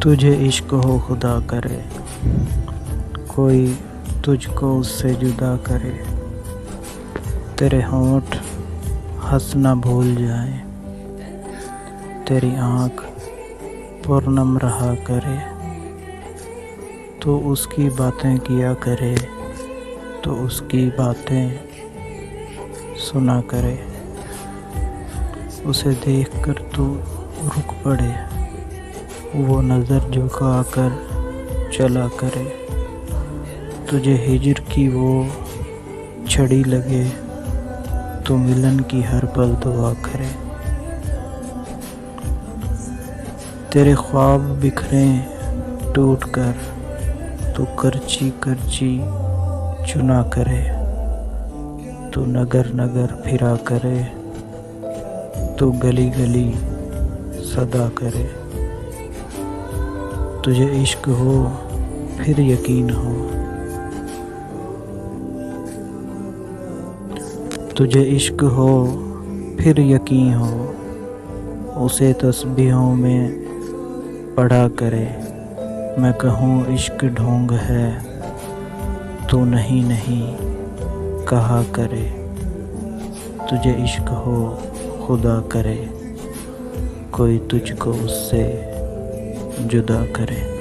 तुझे इश्क हो खुदा करे, कोई तुझको उससे जुदा करे। तेरे होंठ हंसना भूल जाए, तेरी आँख पूर्णम रहा करे। तो उसकी बातें किया करे, तो उसकी बातें सुना करे। उसे देखकर तू रुक पड़े, वो नज़र झुका कर चला करे। तुझे हिज्र की वो छड़ी लगे, तो मिलन की हर पल दुआ करे। तेरे ख्वाब बिखरें टूट कर, तो करची करची चुना करे। तो नगर नगर फिरा करे, तो गली गली सदा करे। तुझे इश्क हो फिर यकीन हो, तुझे इश्क हो फिर यकीन हो। उसे तस्बीहों में पढ़ा करे। मैं कहूँ इश्क ढोंग है, तो नहीं नहीं कहा करे। तुझे इश्क हो खुदा करे, कोई तुझको उससे जुदा करे।